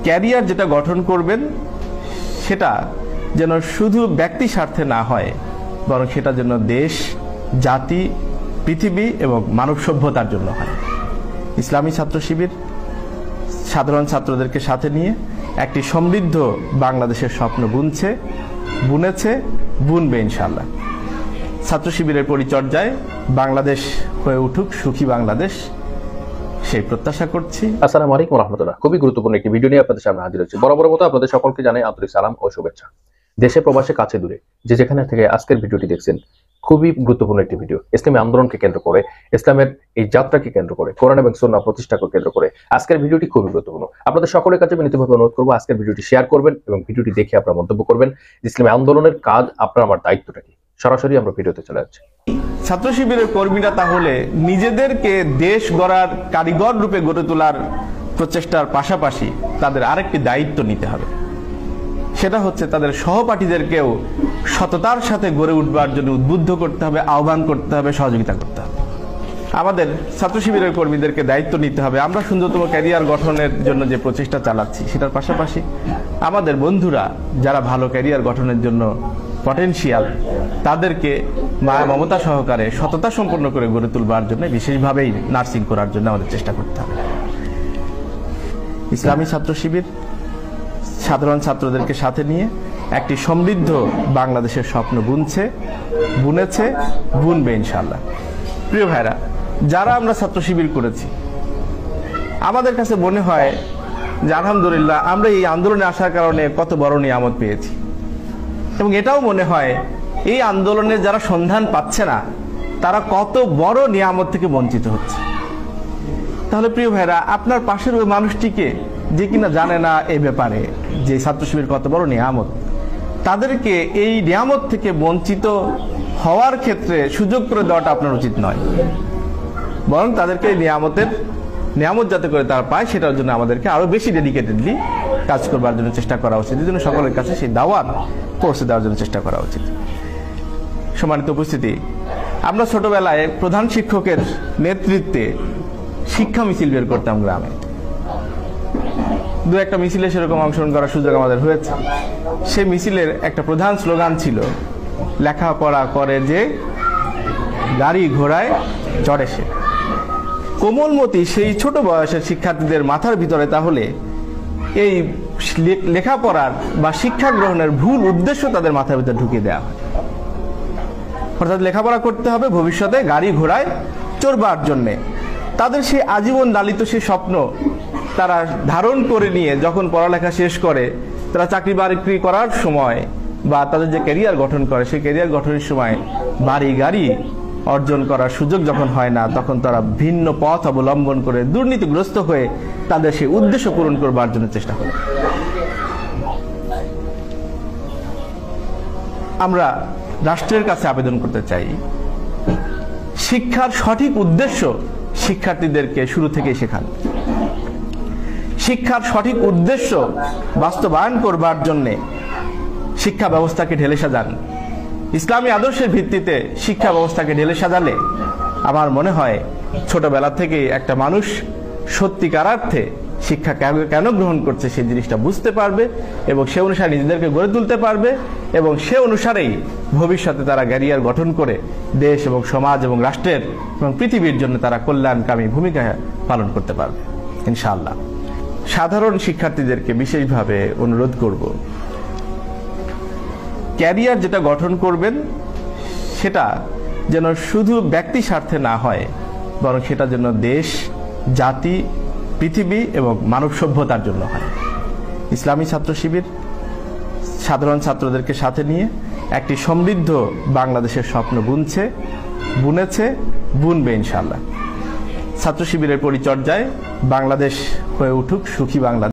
Career যেটা গঠন করবেন সেটা যেন শুধু ব্যক্তি স্বার্থে না হয়, বরং সেটা যেন দেশ, জাতি, পৃথিবী এবং মানব সভ্যতার জন্য হয়। ইসলামী ছাত্র শিবির সাধারণ ছাত্রদেরকে সাথে নিয়ে একটি সমৃদ্ধ বাংলাদেশের স্বপ্ন বুনেছে, বুনবে ইনশাআল্লাহ। ছাত্র শিবিরের পরিচর্যায় বাংলাদেশ হয়ে উঠুক সুখী বাংলাদেশ, সেই প্রত্যাশা করছি। আসসালামু আলাইকুম রাহমাতুল্লাহ। খুবই গুরুত্বপূর্ণ একটি ভিডিও নিয়ে আপনাদের সামনে হাজির হচ্ছে। বরাবর মতো আপনাদের সকলকে জানাই আন্তরিক সালাম ও শুভেচ্ছা। দেশে প্রবাসে কাছে দূরে যে যেখানে থেকে আজকের ভিডিওটি দেখছেন, খুবই গুরুত্বপূর্ণ একটি ভিডিও। ইসলামী আন্দোলনকে কেন্দ্র করে, ইসলামের এই যাত্রাকে কেন্দ্র করে, কোরআন এবং সুন্নাহ প্রতিষ্ঠাকে কেন্দ্র করে আজকের ভিডিওটি খুবই গুরুত্বপূর্ণ। আপনাদের সকলের কাছে বিনীতভাবে অনুরোধ করবো আজকের ভিডিওটি শেয়ার করবেন এবং ভিডিওটি দেখে আপনারা মন্তব্য করবেন। ইসলামী আন্দোলনের কাজ, আপনার আমার দায়িত্বটা কি। সরাসরি আমরা ভিডিওতে চলে যাচ্ছি। ছাত্র শিবিরের কর্মীরা তাহলে নিজেদেরকে দেশ গড়ার কারিগর রূপে গড়ে তোলার প্রচেষ্টার পাশাপাশি তাদের আরেকটি দায়িত্ব নিতে হবে। সেটা হচ্ছে তাদের সহপাঠীদেরকেও সততার সাথে গড়ে উঠবার জন্য উদ্বুদ্ধ করতে হবে, আহ্বান করতে হবে, সহযোগিতা করতে হবে। আমাদের ছাত্র শিবিরের কর্মীদেরকে দায়িত্ব নিতে হবে আমরা সুন্দরতম ক্যারিয়ার গঠনের জন্য যে প্রচেষ্টা চালাচ্ছি সেটার পাশাপাশি আমাদের বন্ধুরা যারা ভালো ক্যারিয়ার গঠনের জন্য পটেনশিয়াল, তাদেরকে মায়া মমতা সহকারে সততা সম্পন্ন করে গড়ে তুলবার জন্য বিশেষভাবেই নার্সিং করার জন্য আমাদের চেষ্টা করতে হবে। ইসলামী ছাত্র শিবির সাধারণ ছাত্রদেরকে সাথে নিয়ে একটি সমৃদ্ধ বাংলাদেশের স্বপ্ন বুনেছে, বুনবে ইনশাআল্লাহ। প্রিয় ভাইরা, যারা আমরা ছাত্র শিবির করেছি, আমাদের কাছে মনে হয় যে আলহামদুলিল্লাহ আমরা এই আন্দোলনে আসার কারণে কত বড় নিয়ামত পেয়েছি, এবং এটাও মনে হয় এই আন্দোলনে যারা সন্ধান পাচ্ছে না তারা কত বড় নিয়ামত থেকে বঞ্চিত হচ্ছে। তাহলে প্রিয় ভাইরা, আপনার পাশের ওই মানুষটিকে যে কিনা জানে না এই ব্যাপারে যে ছাত্র শিবির কত বড় নিয়ামত, তাদেরকে এই নিয়ামত থেকে বঞ্চিত হওয়ার ক্ষেত্রে সুযোগ করে দেওয়াটা আপনার উচিত নয়, বরং তাদেরকে এই নিয়ামত যাতে করে তারা পায় সেটার জন্য আমাদেরকে আরো বেশি ডেডিকেটেডলি কাজ করবার জন্য চেষ্টা করা উচিত। এই জন্য সকলের কাছে সেই দাওয়াত পৌঁছে দেওয়ার জন্য চেষ্টা করা উচিত। সম্মানিত উপস্থিতি, আমরা ছোটবেলায় প্রধান শিক্ষকের নেতৃত্বে শিক্ষা মিছিল বের করতাম গ্রামে। দু একটা মিছিলে সেরকম অংশগ্রহণ করার সুযোগ আমাদের হয়েছে। সেই মিছিলের একটা প্রধান স্লোগান ছিল, লেখাপড়া করে যে গাড়ি ঘোড়ায় চড়ে সে। কোমলমতি সেই ছোট বয়সের শিক্ষার্থীদের মাথার ভিতরে তাহলে এই লেখাপড়ার বা শিক্ষা গ্রহণের ভুল উদ্দেশ্য তাদের মাথার ভিতরে ঢুকিয়ে দেওয়া হয়। অর্থাৎ লেখাপড়া করতে হবে ভবিষ্যতে গাড়ি ঘোড়ায় চড়বার জন্যে। তাদের সেই আজীবন লালিত সেই স্বপ্ন তারা ধারণ করে নিয়ে যখন পড়ালেখা শেষ করে, তারা চাকরি বাকরি করার সময় বা তাদের যে ক্যারিয়ার গঠন করে, সেই ক্যারিয়ার গঠনের সময় বাড়ি গাড়ি অর্জন করার সুযোগ যখন হয় না, তখন তারা ভিন্ন পথ অবলম্বন করে দুর্নীতিগ্রস্ত হয়ে তাদের সেই উদ্দেশ্য পূরণ করবার জন্য চেষ্টা করে। আমরা রাষ্ট্রের কাছে আবেদন করতে চাই, শিক্ষার সঠিক উদ্দেশ্য শিক্ষার্থীদেরকে শুরু থেকেই শেখান। শিক্ষার সঠিক উদ্দেশ্য বাস্তবায়ন করবার জন্য শিক্ষা ব্যবস্থাকে ঢেলে সাজান। ইসলামী আদর্শের ভিত্তিতে শিক্ষা ব্যবস্থাকে ঢেলে সাজালে আমার মনে হয় ছোটবেলা থেকে একটা মানুষ সত্যিকার অর্থে শিক্ষা কেন গ্রহণ করছে সেই জিনিসটা বুঝতে পারবে এবং সে অনুসারে নিজেদেরকে গড়ে তুলতে পারবে, এবং সে অনুসারেই ভবিষ্যতে তারা ক্যারিয়ার গঠন করে দেশ এবং সমাজ এবং রাষ্ট্রের এবং পৃথিবীর জন্য তারা কল্যাণকামী ভূমিকা পালন করতে পারবে ইনশাআল্লাহ। সাধারণ শিক্ষার্থীদেরকে বিশেষভাবে অনুরোধ করব, ক্যারিয়ার যেটা গঠন করবেন সেটা যেন শুধু ব্যক্তি স্বার্থে না হয়, বরং সেটা যেন দেশ, জাতি, পৃথিবী এবং মানব সভ্যতার জন্য হয়। ইসলামী ছাত্র শিবির সাধারণ ছাত্রদেরকে সাথে নিয়ে একটি সমৃদ্ধ বাংলাদেশের স্বপ্ন বুনেছে, বুনবে ইনশাআল্লাহ। ছাত্র শিবিরের পরিচর্যায় বাংলাদেশ হয়ে উঠুক সুখী বাংলাদেশ।